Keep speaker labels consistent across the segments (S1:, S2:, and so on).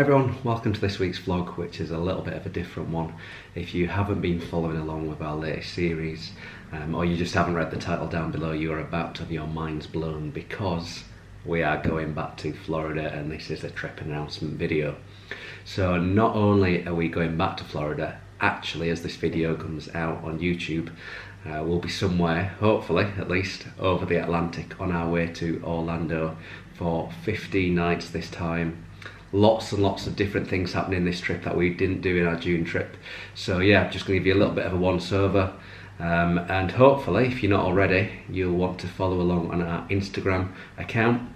S1: everyone, welcome to this week's vlog, which is a little bit of a different one. If you haven't been following along with our latest series, or you just haven't read the title down below, you are about to have your minds blown because we are going back to Florida and this is a trip announcement video. So not only are we going back to Florida, actually as this video comes out on YouTube, we'll be somewhere, hopefully at least, over the Atlantic on our way to Orlando for 15 nights this time. Lots and lots of different things happening this trip that we didn't do in our June trip. So yeah, I'm just going to give you a little bit of a once over. And hopefully, if you're not already, you'll want to follow along on our Instagram account,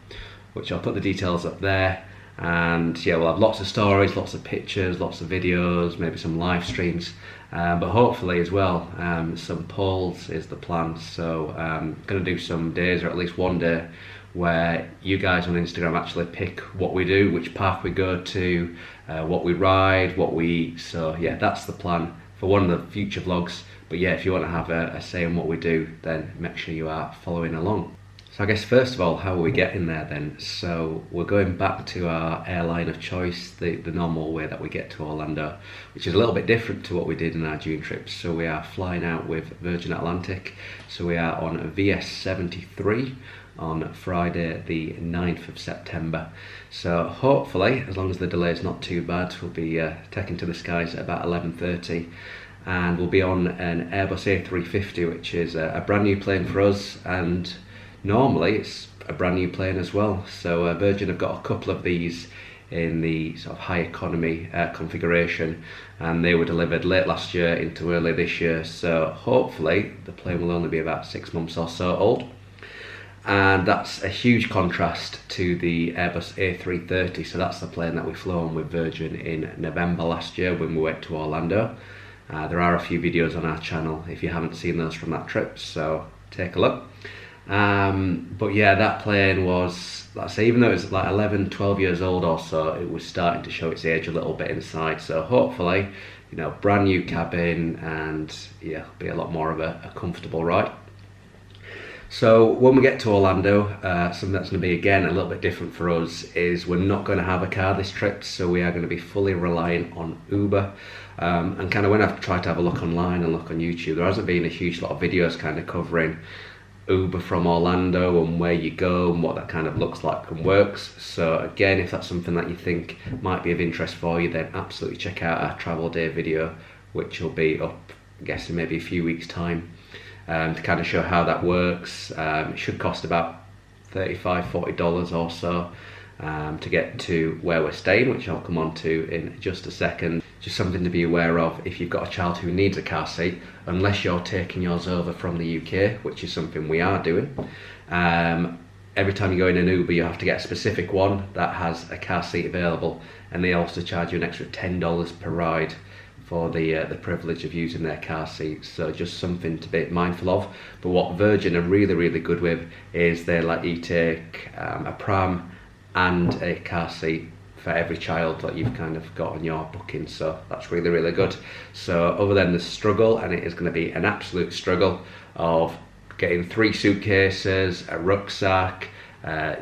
S1: which I'll put the details up there. And yeah, we'll have lots of stories, lots of pictures, lots of videos, maybe some live streams, but hopefully as well some polls is the plan. So I'm going to do some days, or at least one day, where you guys on Instagram actually pick what we do, which park we go to, what we ride, what we eat. So yeah, that's the plan for one of the future vlogs. But yeah, if you want to have a say in what we do, then make sure you are following along. So I guess first of all, how are we getting there then? So we're going back to our airline of choice, the normal way that we get to Orlando, which is a little bit different to what we did in our June trips. So we are flying out with Virgin Atlantic. So we are on VS 73 on Friday the 9th of September. So hopefully, as long as the delay is not too bad, we'll be taking to the skies at about 11:30. And we'll be on an Airbus A350, which is a brand new plane for us, and normally it's a brand new plane as well. So Virgin have got a couple of these in the sort of high economy configuration, and they were delivered late last year into early this year. So hopefully the plane will only be about 6 months or so old. And that's a huge contrast to the Airbus A330. So that's the plane that we've flown with Virgin in November last year when we went to Orlando. There are a few videos on our channel if you haven't seen those from that trip, so take a look. But yeah, that plane was, let's say, even though it was like 11, 12 years old or so, it was starting to show its age a little bit inside. So hopefully, you know, brand new cabin, and yeah, it'll be a lot more of a comfortable ride. So when we get to Orlando, something that's going to be again a little bit different for us is we're not going to have a car this trip, so we are going to be fully reliant on Uber. And kind of when I've tried to have a look online and look on YouTube, there hasn't been a huge lot of videos kind of covering Uber from Orlando and where you go and what that kind of looks like and works. So again, if that's something that you think might be of interest for you, then absolutely check out our travel day video, which will be up, I'm guessing, maybe a few weeks time. To kind of show how that works. It should cost about $35, $40 or so to get to where we're staying, which I'll come on to in just a second. Just something to be aware of if you've got a child who needs a car seat, unless you're taking yours over from the UK, which is something we are doing. Every time you go in an Uber, you have to get a specific one that has a car seat available, and they also charge you an extra $10 per ride for the privilege of using their car seats. So just something to be mindful of. But what Virgin are really good with is they let you take a pram and a car seat for every child that you've kind of got on your booking. So that's really good. So other than the struggle, and it is going to be an absolute struggle of getting 3 suitcases, a rucksack,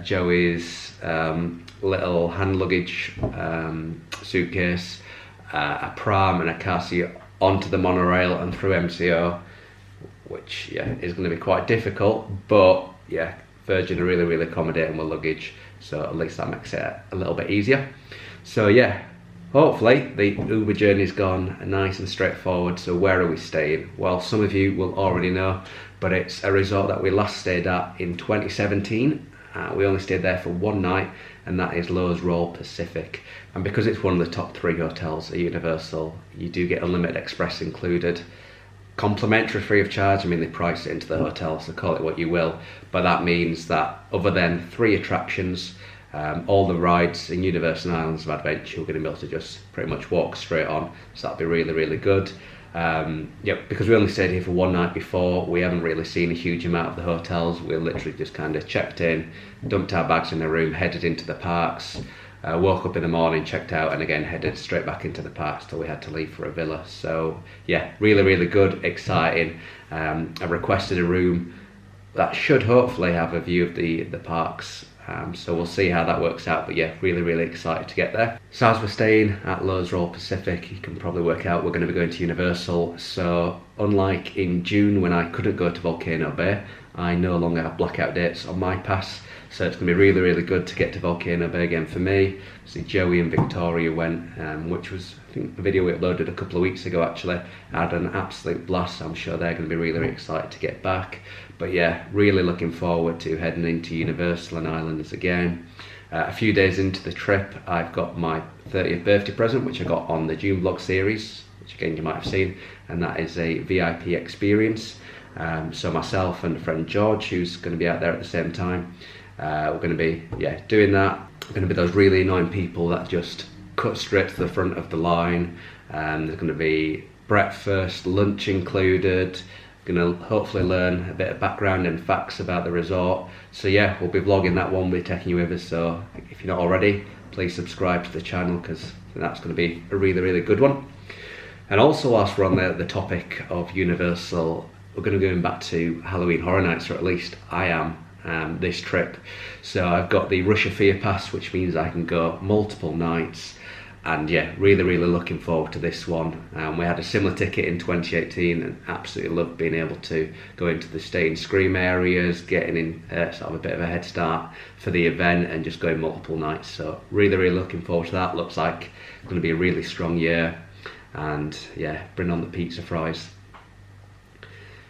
S1: Joey's little hand luggage suitcase, a pram and a car seat onto the monorail and through MCO, which yeah is going to be quite difficult, but yeah, Virgin are really accommodating with luggage, so at least that makes it a little bit easier. So yeah, hopefully the Uber journey's gone nice and straightforward. So where are we staying? Well, some of you will already know, but it's a resort that we last stayed at in 2017. We only stayed there for one night, and that is Lowe's Royal Pacific. And because it's one of the top 3 hotels at Universal, you do get Unlimited Express included. Complimentary, free of charge. I mean, they price it into the hotel, so call it what you will. But that means that other than 3 attractions, all the rides in Universal Islands of Adventure, we're going to be able to just pretty much walk straight on. So that'll be really good. Because we only stayed here for one night before, we haven't really seen a huge amount of the hotels. We literally just kind of checked in, dumped our bags in the room, headed into the parks, woke up in the morning, checked out, and again headed straight back into the parks till we had to leave for a villa. So yeah, really good, exciting. I requested a room that should hopefully have a view of the parks So we'll see how that works out, but yeah, really excited to get there. So as we're staying at Lowe's Royal Pacific, you can probably work out we're going to be going to Universal. So unlike in June when I couldn't go to Volcano Bay, I no longer have blackout dates on my pass, so it's going to be really good to get to Volcano Bay again for me. See, Joey and Victoria went, which was, I think, a video we uploaded a couple of weeks ago actually. I had an absolute blast, so I'm sure they're going to be really excited to get back. But yeah, really looking forward to heading into Universal and Islands again. A few days into the trip, I've got my 30th birthday present, which I got on the June vlog series, which again you might have seen, and that is a VIP experience. So myself and a friend George, who's going to be out there at the same time, we're going to be doing that. We're going to be those really annoying people that just cut straight to the front of the line. There's going to be breakfast, lunch included. Going to hopefully learn a bit of background and facts about the resort. So yeah, we'll be vlogging that one, we'll be taking you with us. So if you're not already, please subscribe to the channel, because that's going to be a really good one. And also, whilst we're on the topic of Universal, we're going to be going back to Halloween Horror Nights, or at least I am, this trip. So I've got the Russia Fear Pass, which means I can go multiple nights. And yeah, really looking forward to this one. We had a similar ticket in 2018 and absolutely loved being able to go into the Stay and Scream areas, getting in sort of a bit of a head start for the event and just going multiple nights. So really looking forward to that. Looks like it's going to be a really strong year. And yeah, bring on the pizza fries.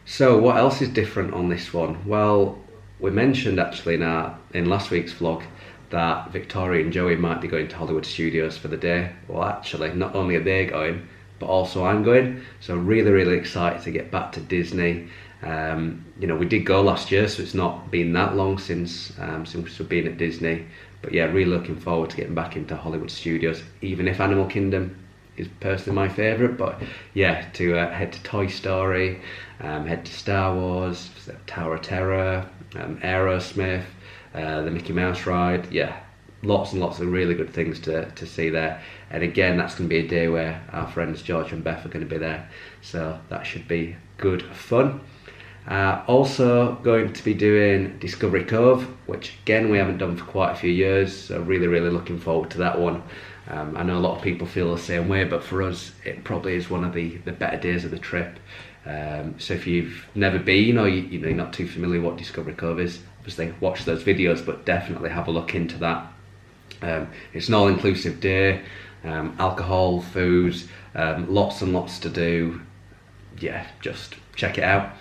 S1: So what else is different on this one? Well, we mentioned actually in last week's vlog that Victoria and Joey might be going to Hollywood Studios for the day. Well, actually, not only are they going, but also I'm going. So really excited to get back to Disney. You know, we did go last year, so it's not been that long since we've been at Disney. But yeah, really looking forward to getting back into Hollywood Studios, even if Animal Kingdom is personally my favourite. But yeah, to head to Toy Story, head to Star Wars, Tower of Terror, Aerosmith, the Mickey Mouse ride. Yeah, lots and lots of really good things to see there. And again, that's going to be a day where our friends George and Beth are going to be there, so that should be good fun. Also going to be doing Discovery Cove, which again we haven't done for quite a few years, so really looking forward to that one. I know a lot of people feel the same way, but for us it probably is one of the better days of the trip. So if you've never been, or you're not too familiar what Discovery Cove is, obviously watch those videos, but definitely have a look into that. It's an all-inclusive day, alcohol, food, lots and lots to do. Yeah, just check it out.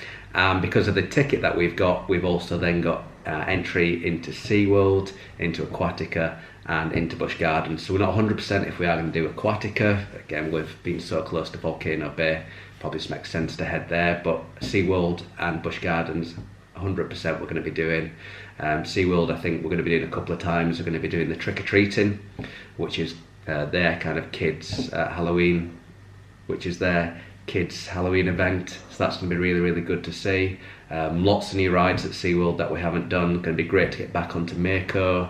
S1: Because of the ticket that we've got, we've also then got entry into SeaWorld, into Aquatica, and into Busch Gardens. So we're not 100% if we are going to do Aquatica. Again, we've been so close to Volcano Bay, probably just makes sense to head there. But SeaWorld and Busch Gardens, 100% we're going to be doing. SeaWorld, I think we're going to be doing a couple of times. We're going to be doing the trick-or-treating, which is their kind of kids Halloween, which is their kids Halloween event. So that's going to be really good to see. Lots of new rides at SeaWorld that we haven't done. Going to be great to get back onto Mako.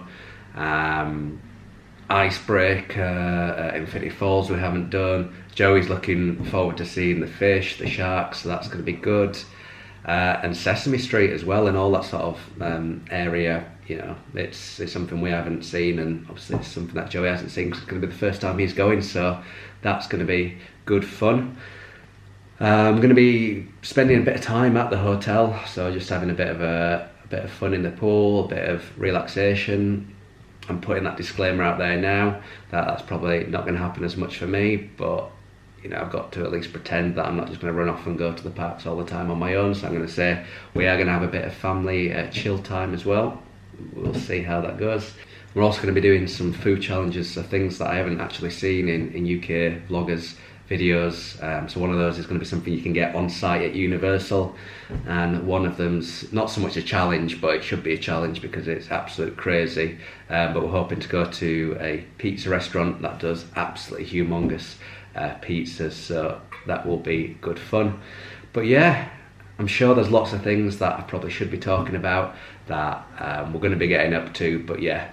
S1: Icebreaker, Infinity Falls we haven't done. Joey's looking forward to seeing the fish, the sharks, so that's going to be good. And Sesame Street as well, and all that sort of area. You know, it's something we haven't seen, and obviously it's something that Joey hasn't seen. 'Cause it's going to be the first time he's going, so that's going to be good fun. I'm going to be spending a bit of time at the hotel, so just having a bit of fun in the pool, a bit of relaxation. I'm putting that disclaimer out there now that that's probably not going to happen as much for me, but you know, I've got to at least pretend that I'm not just going to run off and go to the parks all the time on my own. So I'm going to say we are going to have a bit of family chill time as well. We'll see how that goes. We're also going to be doing some food challenges, so things that I haven't actually seen in UK vloggers videos. So one of those is going to be something you can get on site at Universal, and one of them's not so much a challenge, but it should be a challenge because it's absolutely crazy. But we're hoping to go to a pizza restaurant that does absolutely humongous pizzas, so that will be good fun. But yeah, I'm sure there's lots of things that I probably should be talking about that we're going to be getting up to, but yeah,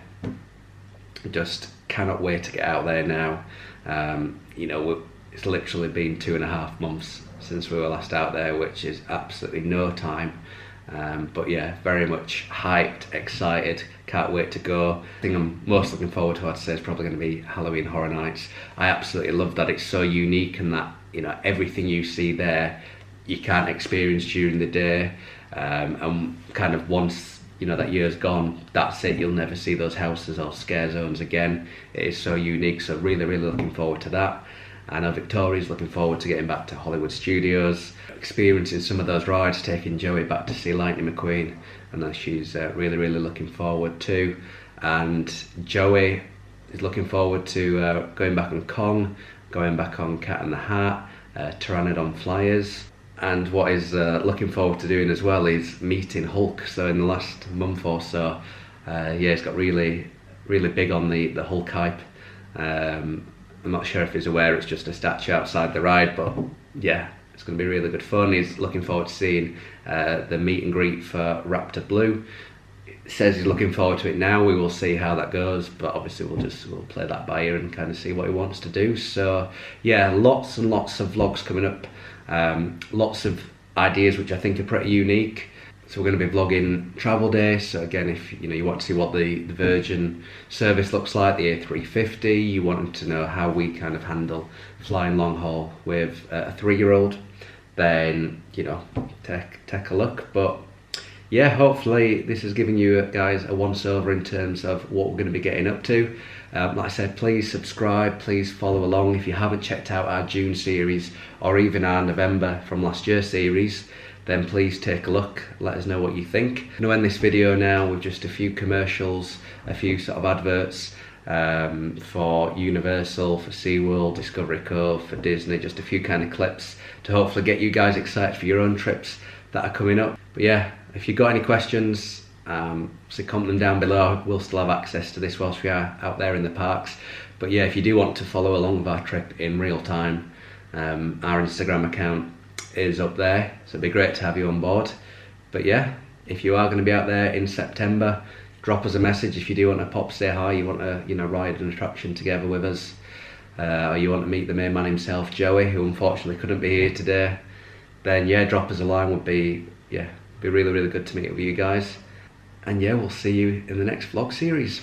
S1: just cannot wait to get out there now. You know, it's literally been 2.5 months since we were last out there, which is absolutely no time. But yeah, very much hyped, excited, can't wait to go. The thing I'm most looking forward to, I'd say, is probably going to be Halloween Horror Nights. I absolutely love that it's so unique, and that, you know, everything you see there you can't experience during the day, and kind of once, you know, that year's gone, that's it, you'll never see those houses or scare zones again. It is so unique, so really looking forward to that. I know Victoria's looking forward to getting back to Hollywood Studios, experiencing some of those rides, taking Joey back to see Lightning McQueen, and that she's really looking forward to. And Joey is looking forward to going back on Kong, going back on Cat and the Hat, Pteranodon Flyers. And what he's looking forward to doing as well is meeting Hulk. So in the last month or so, yeah, he's got really big on the Hulk hype. I'm not sure if he's aware it's just a statue outside the ride, but yeah, it's going to be really good fun. He's looking forward to seeing the meet and greet for Raptor Blue. He says he's looking forward to it now. We will see how that goes, but obviously we'll play that by ear and kind of see what he wants to do. So yeah, lots and lots of vlogs coming up. Lots of ideas which I think are pretty unique. So we're going to be vlogging travel days. So again, if you want to see what the Virgin service looks like, the A350, you want to know how we kind of handle flying long haul with a 3-year-old, then take a look. But yeah, hopefully this has given you guys a once over in terms of what we're going to be getting up to. Like I said, please subscribe, please follow along. If you haven't checked out our June series or even our November from last year's series, then please take a look, let us know what you think. I'm going to end this video now with just a few commercials, a few sort of adverts for Universal, for SeaWorld, Discovery Cove, for Disney, just a few kind of clips to hopefully get you guys excited for your own trips that are coming up. But yeah, if you've got any questions, so comment them down below. We'll still have access to this whilst we are out there in the parks. But yeah, if you do want to follow along with our trip in real time, our Instagram account is up there, so it'd be great to have you on board. But yeah, if you are going to be out there in September, drop us a message if you do want to pop, say hi, you want to ride an attraction together with us, or you want to meet the main man himself, Joey, who unfortunately couldn't be here today, then yeah, drop us a line. Would be really good to meet with you guys. And yeah, we'll see you in the next vlog series.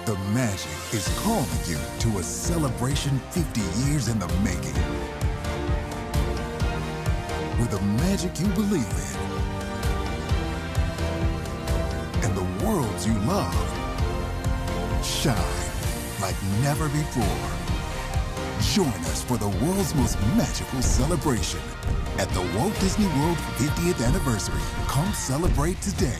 S2: The magic is calling you to a celebration 50 years in the making. With the magic you believe in and the worlds you love, shine like never before. Join us for the world's most magical celebration at the Walt Disney World 50th anniversary. Come celebrate today.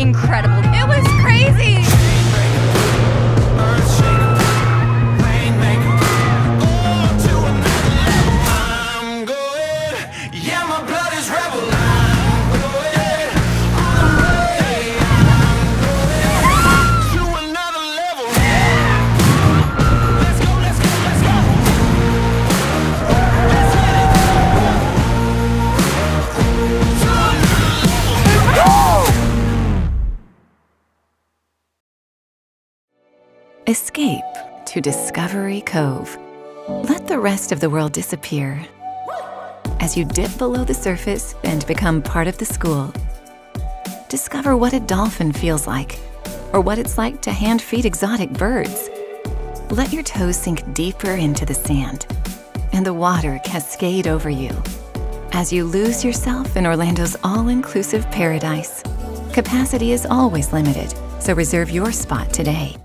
S3: incredible. It was crazy.
S4: Escape to Discovery Cove. Let the rest of the world disappear as you dip below the surface and become part of the school. Discover what a dolphin feels like, or what it's like to hand-feed exotic birds. Let your toes sink deeper into the sand, and the water cascade over you as you lose yourself in Orlando's all-inclusive paradise. Capacity is always limited, so reserve your spot today.